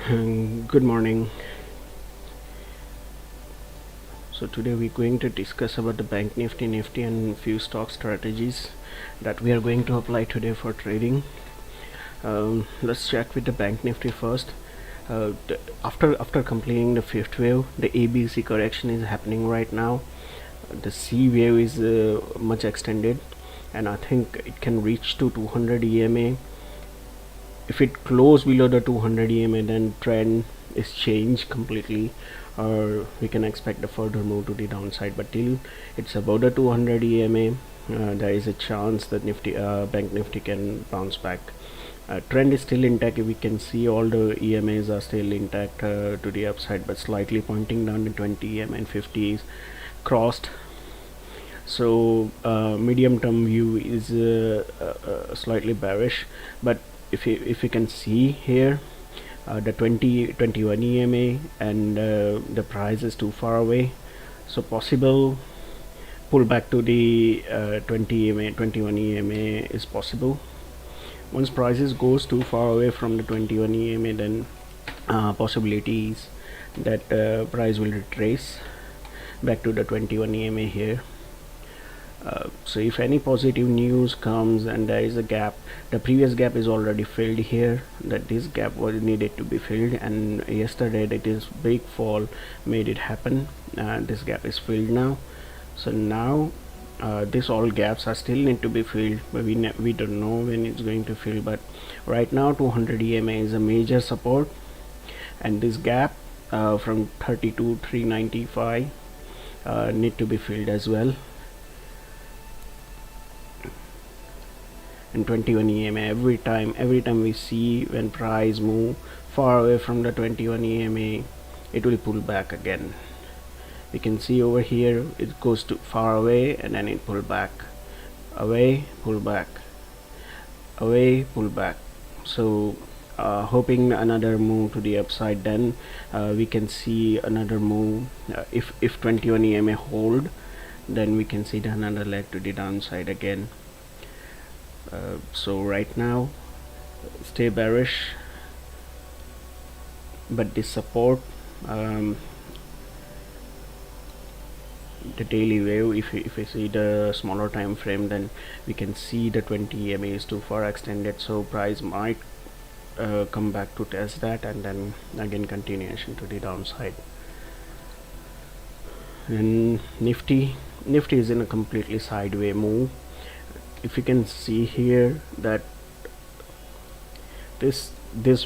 Good morning. So today we're going to discuss about the bank nifty and few stock strategies that we are going to apply today for trading. Let's check with the bank nifty first. After completing the fifth wave, the ABC correction is happening right now. The C wave is much extended, and I think it can reach to 200 EMA. If it close below the 200 EMA, then trend is changed completely, or we can expect a further move to the downside. But till it's above the 200 EMA, there is a chance that bank nifty can bounce back. Trend is still intact. We can see all the EMAs are still intact to the upside, but slightly pointing down. The 20 EMA and 50 is crossed. So medium term view is slightly bearish, but if you can see here, the 21 EMA and the price is too far away, so possible pull back to the 20 EMA 21 EMA is possible. Once prices goes too far away from the 21 EMA, then possibilities that price will retrace back to the 21 EMA here. So if any positive news comes and there is a gap, the previous gap is already filled here, that this gap was needed to be filled, and yesterday that is big fall made it happen. This gap is filled now, so now this all gaps are still need to be filled, but we don't know when it's going to fill. But right now 200 EMA is a major support, and this gap from 32,395 need to be filled as well. And 21 EMA, every time we see when price move far away from the 21 EMA, it will pull back again. We can see over here it goes too far away and then it pull back, away, pull back, away, pull back. So hoping another move to the upside, then we can see another move. If 21 EMA hold, then we can see another leg to the downside again. So right now stay bearish, but this support, the daily wave, if we see the smaller time frame, then we can see the 20 EMA is too far extended, so price might come back to test that, and then again continuation to the downside. And Nifty is in a completely sideways move. If you can see here that this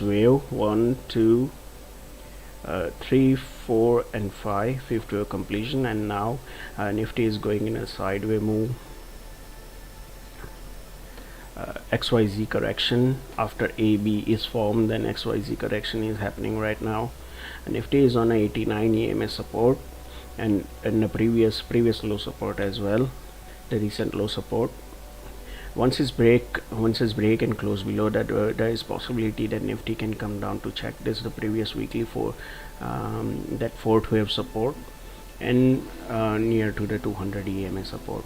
wave 1, 2, 3, 4 and 5, fifth wave completion, and now Nifty is going in a sideways move. XYZ correction after AB is formed, then XYZ correction is happening right now. And Nifty is on a 89 EMA support, and the previous low support as well, the recent low support. Once it's break and close below that, there is possibility that Nifty can come down to check this the previous weekly for that fourth wave support and near to the 200 EMA support.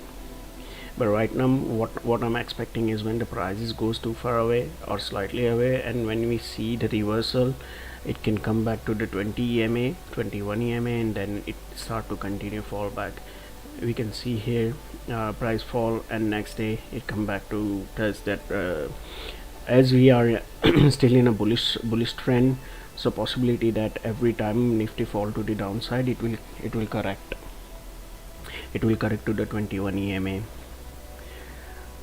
But right now what I'm expecting is when the prices goes too far away or slightly away, and when we see the reversal, it can come back to the 20 EMA 21 EMA, and then it start to continue fall back. We can see here price fall, and next day it come back to test that, as we are still in a bullish trend, so possibility that every time Nifty fall to the downside, it will correct to the 21 EMA.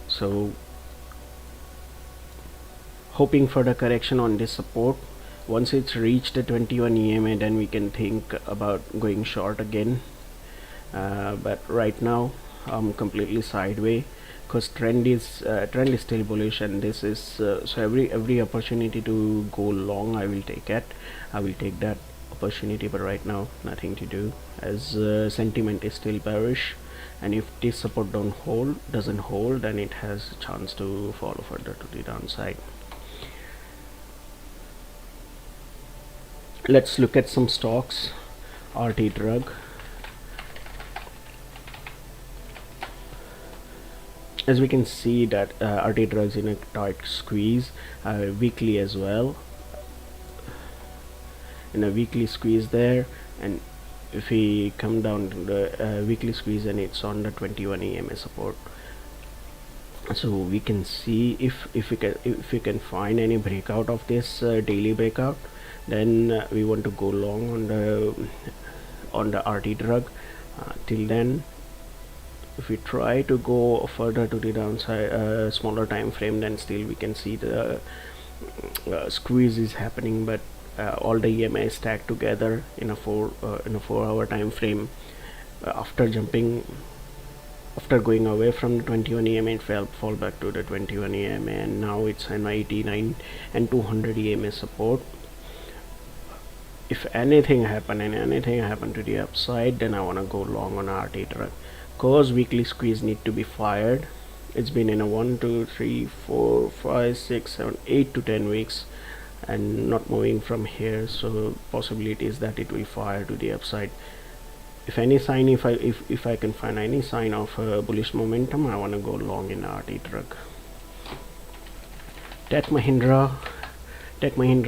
So hoping for the correction on this support. Once it's reached the 21 EMA, then we can think about going short again. But right now I'm completely sideways, because trend is still bullish, and this is so every opportunity to go long I will take that opportunity. But right now nothing to do, as sentiment is still bearish, and if this support doesn't hold, then it has a chance to fall further to the downside. Let's look at some stocks. RT Drug. As we can see that RT Drugs in a tight squeeze weekly as well. in a weekly squeeze there, and if we come down to the weekly squeeze, and it's on the 21 EMA support. So we can see if we can find any breakout of this daily breakout, then we want to go long on the RT drug. Till then, if we try to go further to the downside, smaller time frame, then still we can see the squeeze is happening, but all the EMA stacked together in a 4-hour time frame. After going away from the 21 EMA, it fall back to the 21 EMA, and now it's an 89 and 200 EMA support. If anything happen to the upside, then I want to go long on RT drug, cause weekly squeeze need to be fired. It's been in a 1 2 3 4 5 6 7 8 to 10 weeks and not moving from here, so possibility is that it will fire to the upside. If any sign, if I can find any sign of bullish momentum, I want to go long in RT drug. Tech Mahindra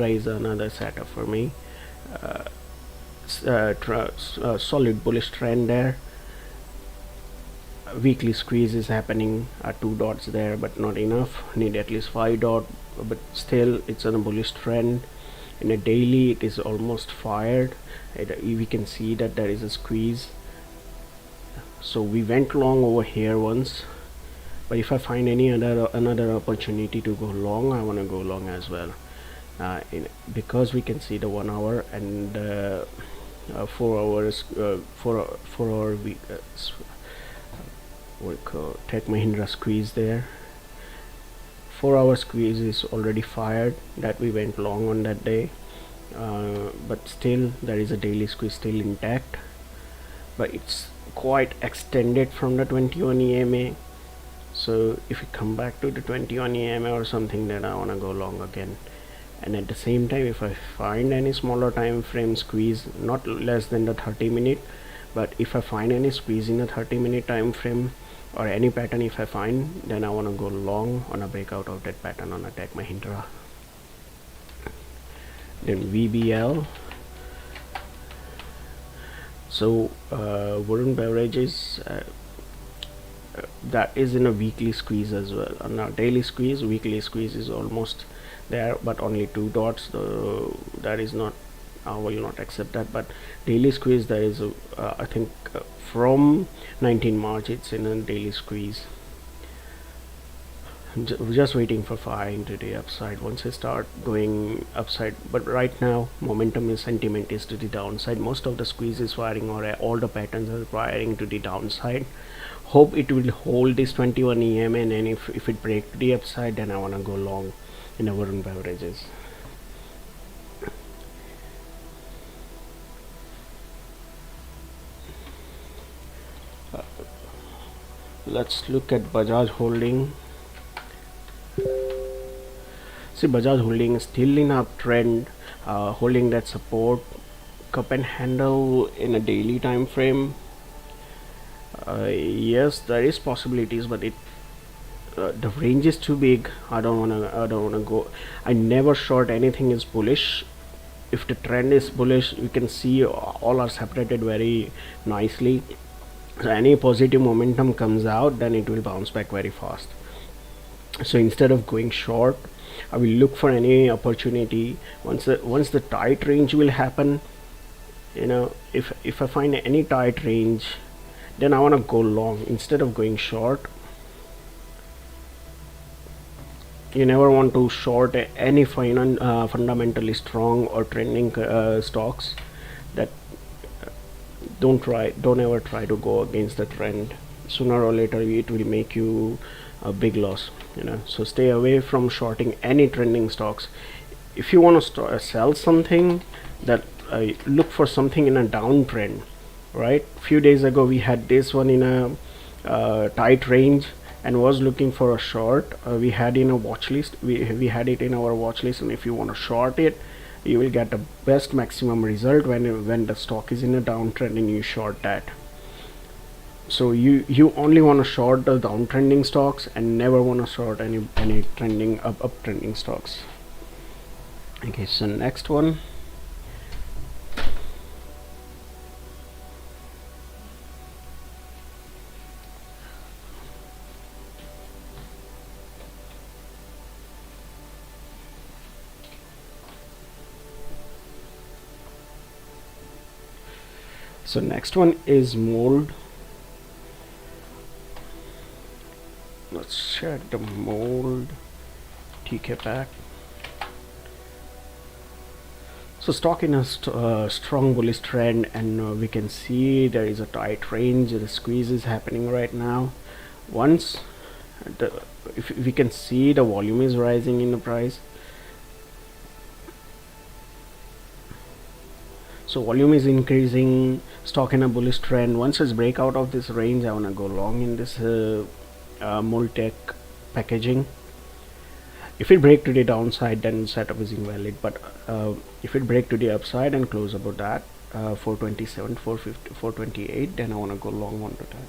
is another setup for me. Solid bullish trend there. Weekly squeeze is happening at 2 dots there, but not enough, need at least 5 dots, but still it's on a bullish trend. In a daily, it is almost fired. We can see that there is a squeeze, so we went long over here once, but if I find any another opportunity to go long, I want to go long as well, because we can see the 1 hour and 4 hours 4 hour week Tech Mahindra squeeze there. 4-hour squeeze is already fired, that we went long on that day, but still there is a daily squeeze still intact, but it's quite extended from the 21 EMA. So if we come back to the 21 EMA or something, then I want to go long again. And at the same time, if I find any smaller time frame squeeze, not less than the 30-minute, but if I find any squeeze in a 30-minute time frame or any pattern, if I find, then I want to go long on a breakout of that pattern on a Tech Mahindra. Then VBL. So Varun Beverages, that is in a weekly squeeze as well. On our daily squeeze, weekly squeeze is almost there, but only 2 dots. That is not, I will not accept that. But daily squeeze, there is I think from 19 March it's in a daily squeeze. Just waiting for firing to the upside once I start going upside, but right now momentum is sentiment is to the downside. Most of the squeeze is firing, or all the patterns are firing to the downside. Hope it will hold this 21 EM, and then if it breaks to the upside, then I want to go long in our Varun Beverages. Let's look at Bajaj Holding. See, Bajaj Holding is still in uptrend, holding that support, cup and handle in a daily time frame. Yes, there is possibilities, but the range is too big. I don't wanna go. I never short anything is bullish. If the trend is bullish, you can see all are separated very nicely. So any positive momentum comes out, then it will bounce back very fast. So instead of going short, I will look for any opportunity. Once the tight range will happen, if I find any tight range, then I want to go long instead of going short. You never want to short any fundamentally strong or trending stocks. That don't ever try to go against the trend. Sooner or later it will make you a big loss, so stay away from shorting any trending stocks. If you want to sell something, that look for something in a downtrend, right? Few days ago we had this one in a tight range and was looking for a short. We had in a watch list, we had it in our watch list, and if you want to short it, you will get the best maximum result when the stock is in a downtrend and you short that. So you only want to short the downtrending stocks and never want to short any trending uptrending stocks. Okay, so next one, So next one is mold. Let's check the mold TK pack. So stock in a strong bullish trend, and we can see there is a tight range. The squeeze is happening right now. Once if we can see the volume is rising in the price, so volume is increasing, stock in a bullish trend. Once it's break out of this range, I want to go long in this mold tech packaging. If it break to the downside, then setup is invalid, but if it break to the upside and close above that 427, 450, 428, then I want to go long onto that.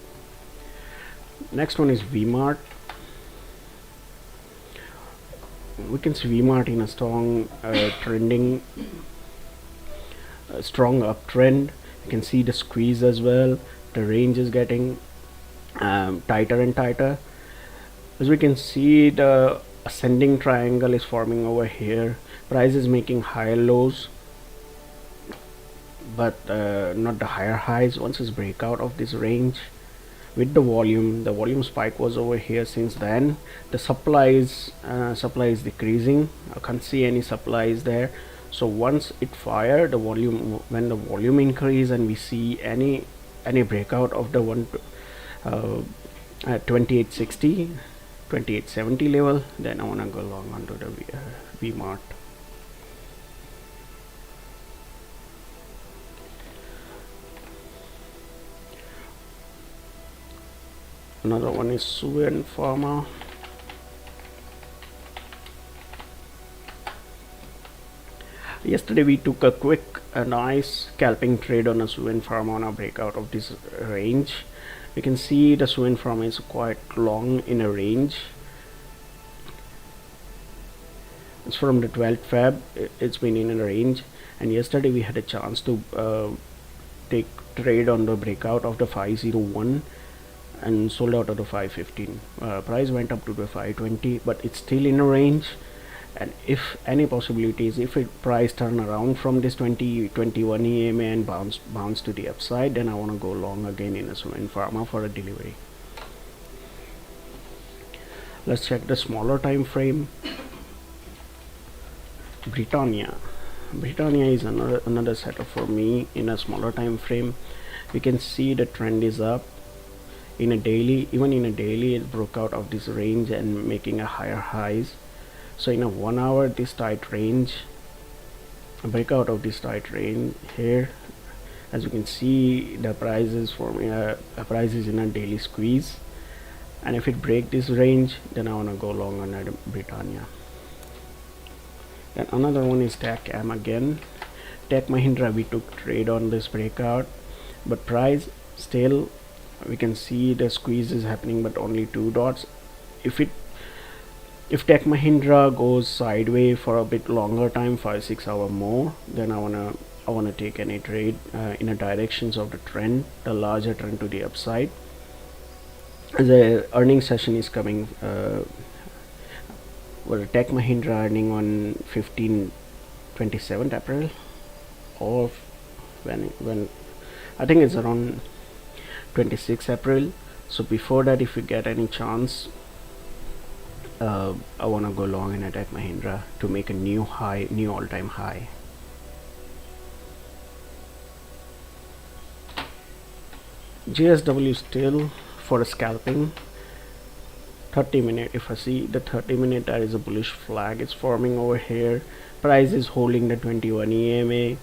Next one is VMart. We can see VMart in a strong trending, strong uptrend. You can see the squeeze as well. The range is getting tighter and tighter. As we can see, the ascending triangle is forming over here. Price is making higher lows, but not the higher highs. Once it's break out of this range with the volume spike was over here. Since then the supply is decreasing. I can't see any supplies there. So once it fire the volume, when the volume increase and we see any breakout of the 2860, 2870 level, then I want to go long onto the VMart. Another one is Suven Pharma. Yesterday we took a nice scalping trade on a Suven Pharma on a breakout of this range. You can see the Suven Pharma is quite long in a range. It's from the 12th Feb. It's been in a range, and yesterday we had a chance to take trade on the breakout of the 501 and sold out of the 515. Price went up to the 520, but it's still in a range. And if any possibilities, if it price turn around from this 2021 EMA and bounce to the upside, then I want to go long again in a Suven Pharma for a delivery. Let's check the smaller time frame. Britannia is another setup for me in a smaller time frame. We can see the trend is up in a daily. Even in a daily, it broke out of this range and making a higher highs. So in a 1 hour, this tight range, a breakout of this tight range here. As you can see, the price is forming a price is in a daily squeeze, and if it break this range, then I want to go long on Britannia. Then another one is Tech M again. Tech Mahindra, we took trade on this breakout, but price still, we can see the squeeze is happening, but only 2 dots. If Tech Mahindra goes sideways for a bit longer time, 5-6 hour more, then I wanna take any trade in the directions of the trend, the larger trend to the upside. The earnings session is coming. Tech Mahindra earning on 27th April, or when I think it's around 26th April. So before that, if you get any chance, I want to go long in Tech Mahindra to make a new all-time high. JSW still for scalping. 30-minute, if I see the 30-minute, there is a bullish flag. It's forming over here. Price is holding the 21 EMA.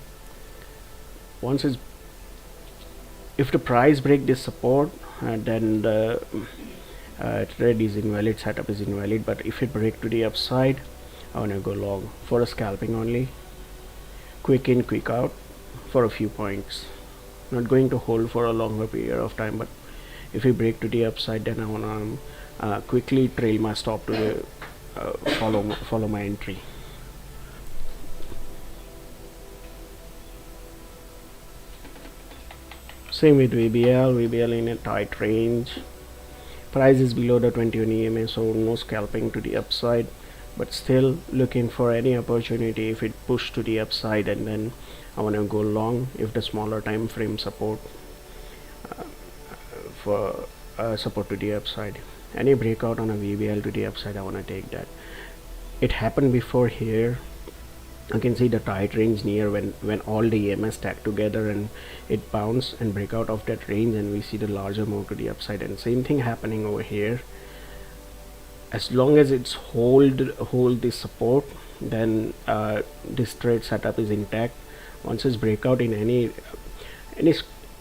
If the price break this support, then the trade is invalid, setup is invalid. But if it break to the upside, I want to go long for a scalping only. Quick in, quick out for a few points. Not going to hold for a longer period of time, but if it break to the upside, then I want to quickly trail my stop to the follow my entry. Same with VBL in a tight range. Price is below the 21 EMA, so no scalping to the upside. but still looking for any opportunity if it pushed to the upside, and then I want to go long if the smaller time frame support for support to the upside. Any breakout on a VBL to the upside, I want to take that. It happened before here. You can see the tight range near when all the EMS stack together and it bounce and break out of that range, and we see the larger move to the upside, and same thing happening over here. As long as it's hold this support, then this trade setup is intact. Once it's breakout in any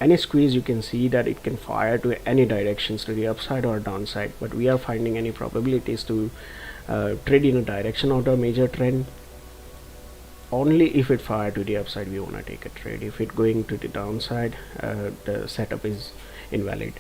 any squeeze, you can see that it can fire to any directions, to the upside or downside, but we are finding any probabilities to trade in a direction of the major trend. Only if it fire to the upside we want to take a trade. If it going to the downside, the setup is invalid.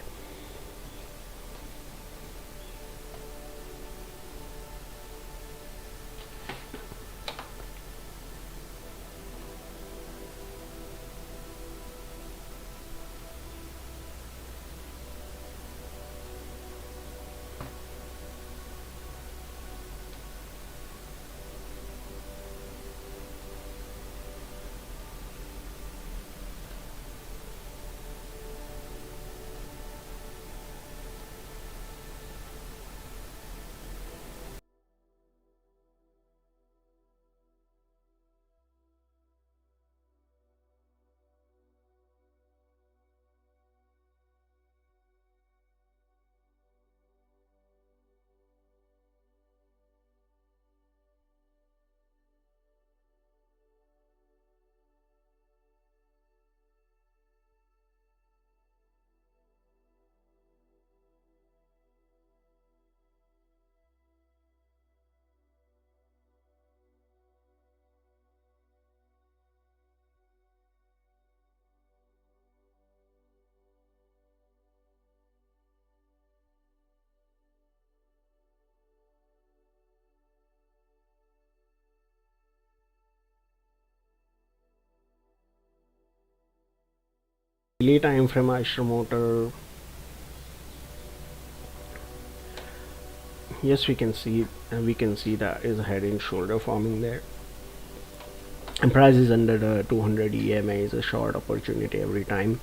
Daily time frame Eicher motor, yes, we can see that is a head and shoulder forming there, and price is under the 200 EMA is a short opportunity every time.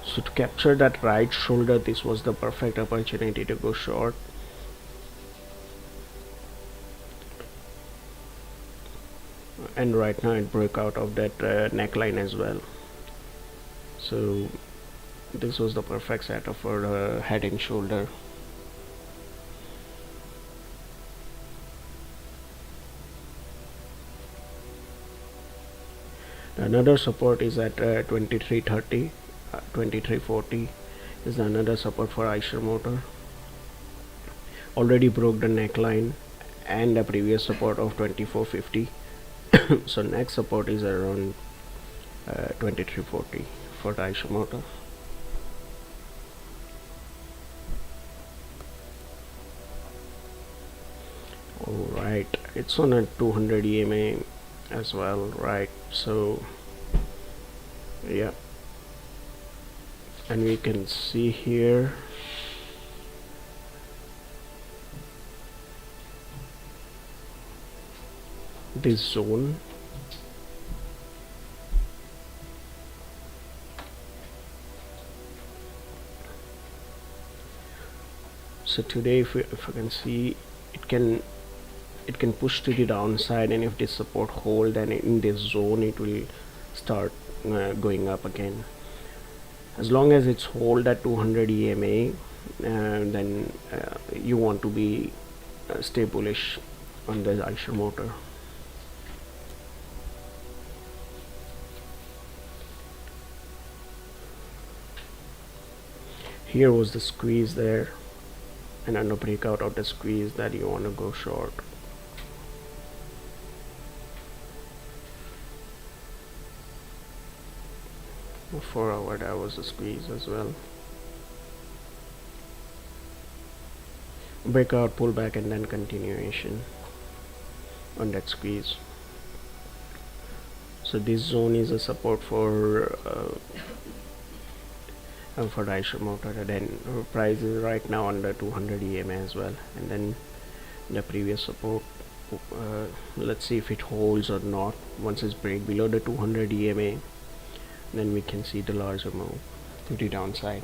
So to capture that right shoulder, this was the perfect opportunity to go short. And right now it broke out of that neckline as well. So this was the perfect setup for the head and shoulder. Another support is at 2330, 2340 is another support for Eicher motor. Already broke the neckline and the previous support of 2450. So next support is around 2340 for the Eicher motor. Alright, it's on a 200 EMA as well, right? So yeah, and we can see here this zone. So today if I can see, it can push to the downside, and if this support hold, then in this zone it will start going up again. As long as it's hold at 200 EMA, then you want to be stay bullish on the Eicher motor. Here was the squeeze there, and on the breakout of the squeeze that you want to go short. The 4 hour, that was a squeeze as well. Breakout, pullback, and then continuation. on that squeeze. So this zone is a support for the Eicher motor. Then price is right now under 200 EMA as well, and then the previous support, let's see if it holds or not. Once it's break below the 200 EMA, then we can see the larger move to the downside.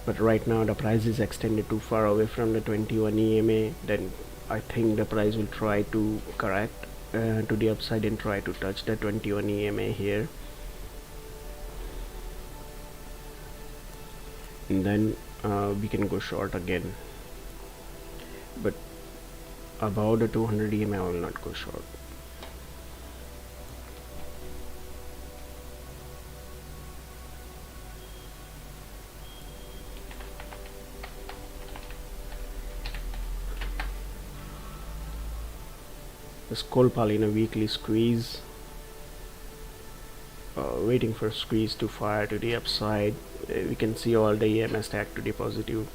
But right now the price is extended too far away from the 21 EMA. Then I think the price will try to correct to the upside and try to touch the 21 EMA here, and then we can go short again. But above the 200 EMA I will not go short. The skull pile in a weekly squeeze, waiting for squeeze to fire to the upside. We can see all the EMA stack to the positive,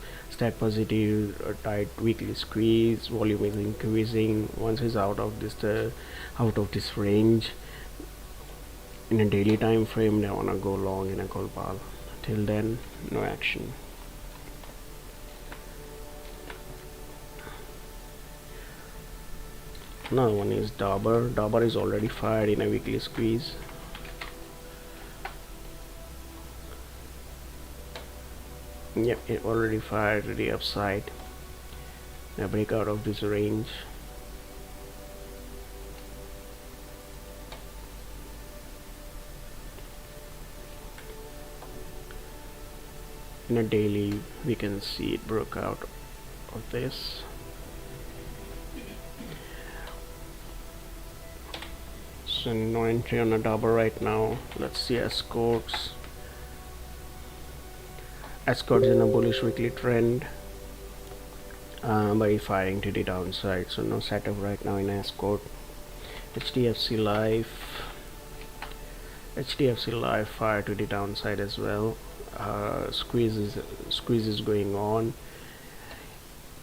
tight weekly squeeze. Volume is increasing. Once it's out of this range in a daily time frame, I want to go long in a call pile. Till then, no action. Another one is Dabur. Dabur is already fired in a weekly squeeze. Yep, it already fired to the upside. Now break out of this range. In a daily, we can see it broke out of this. So no entry on a Dabur right now. Let's see Escorts. Escorts in a bullish weekly trend, by firing to the downside. So no setup right now in Escort. HDFC Life fire to the downside as well. Squeeze is going on.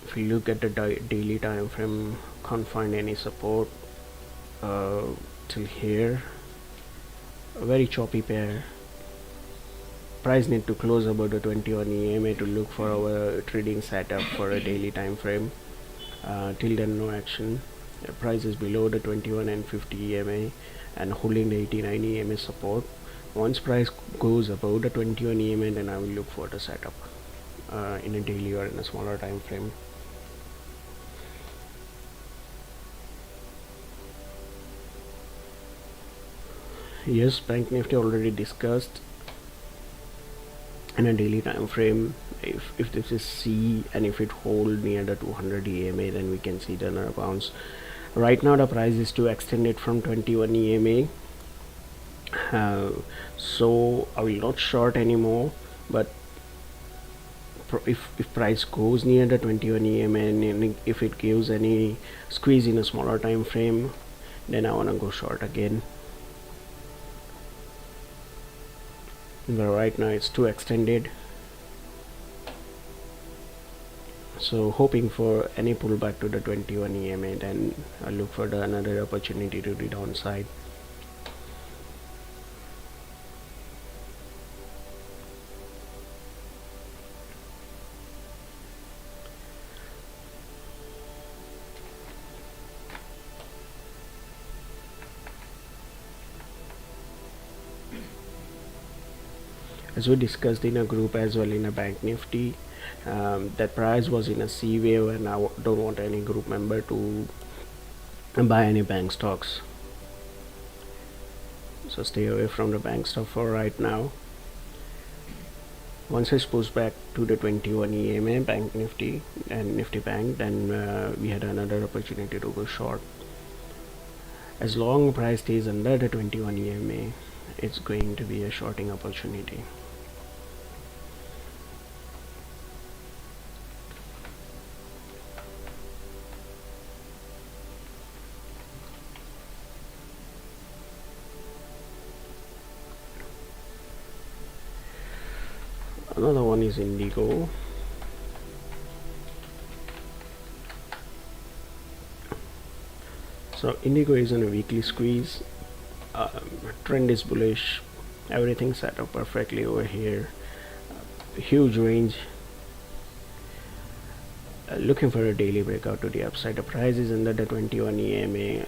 If you look at the daily time frame, can't find any support till here. A very choppy pair. Price need to close above the 21 EMA to look for our trading setup for a daily time frame. Till then, no action. The price is below the 21 and 50 EMA and holding the 89 EMA support. Once price goes above the 21 EMA, then I will look for the setup in a daily or in a smaller time frame. Yes, Bank Nifty already discussed. In a daily time frame, if this is C and if it hold near the 200 EMA, then we can see the another bounce. Right now the price is to extend it from 21 EMA, so I will not short anymore. But if price goes near the 21 EMA and if it gives any squeeze in a smaller time frame, then I want to go short again. But right now it's too extended, so hoping for any pullback to the 21 EMA, then I'll look for another opportunity to the downside. As we discussed in a group as well in a Bank Nifty, that price was in a C wave, and I don't want any group member to buy any bank stocks. So stay away from the bank stock for right now. Once it's pushed back to the 21 EMA, Bank Nifty and Nifty Bank, then we had another opportunity to go short. As long price stays under the 21 EMA, it's going to be a shorting opportunity. Another one is Indigo. So Indigo is on a weekly squeeze. Trend is bullish, everything set up perfectly over here. Huge range. Looking for a daily breakout to the upside. The price is under the 21 EMA.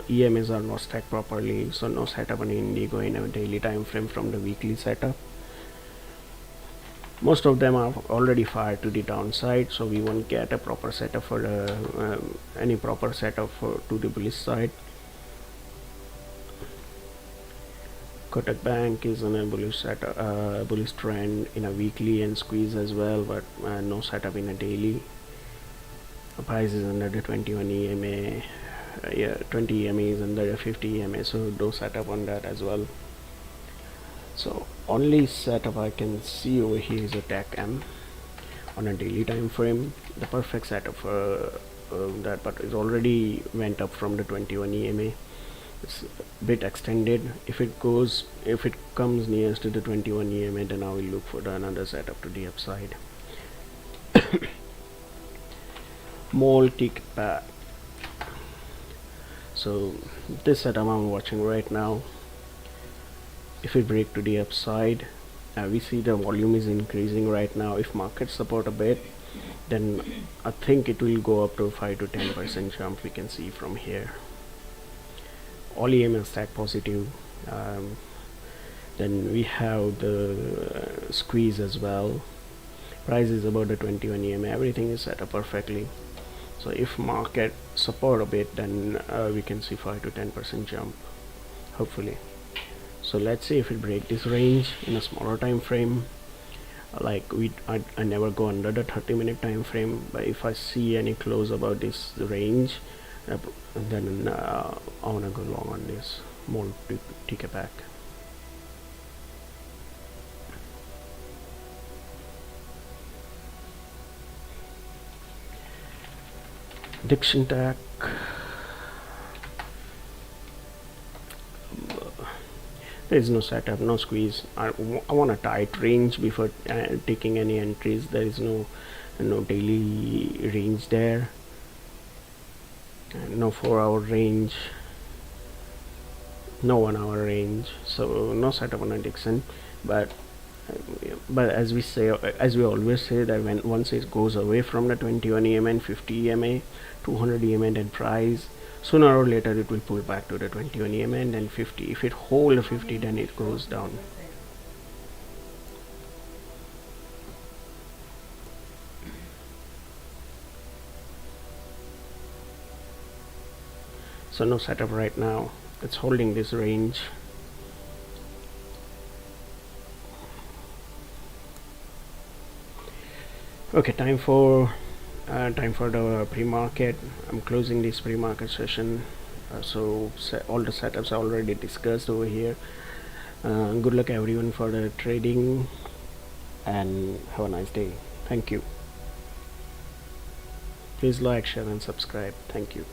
EMAs are not stacked properly, so no setup on Indigo in a daily time frame from the weekly setup. Most of them are already fired to the downside, so we won't get a proper setup for any proper setup to the bullish side. Kotak Bank is on a bullish trend in a weekly and squeeze as well, but no setup in a daily. The price is under the 21 EMA. 20 EMA is under the 50 EMA, so no setup on that as well. So only setup I can see over here is a TAC M on a daily time frame. The perfect setup for that, but it already went up from the 21 EMA. It's a bit extended. If it comes nearest to the 21 EMA, then I will look for another setup to the upside. Multi-pack. So this setup I'm watching right now. If it break to the upside, we see the volume is increasing right now. If market support a bit, then I think it will go up to 5 to 10% jump. We can see from here. All EMA stack positive. Then we have the squeeze as well. Price is about the 21 EMA. Everything is set up perfectly. So if market support a bit, then we can see 5 to 10% jump, hopefully. So let's see if it break this range in a smaller time frame. Like I never go under the 30-minute time frame, but if I see any close about this range, then I wanna go long on this multi-ticket pack. Diction Tech. There is no setup, no squeeze. I want a tight range before taking any entries. There is no daily range there, no 4-hour range, no 1-hour range, so no setup on a Dixon. But as we always say, that once it goes away from the 21 EMA and 50 EMA, 200 EMA and price, sooner or later it will pull back to the 21 EMA and then 50. If it hold 50, then it goes down. So no setup right now. It's holding this range. Okay, time for the pre-market. I'm closing this pre-market session. So all the setups are already discussed over here. Good luck everyone for the trading, and have a nice day. Thank you. Please like, share and subscribe. Thank you.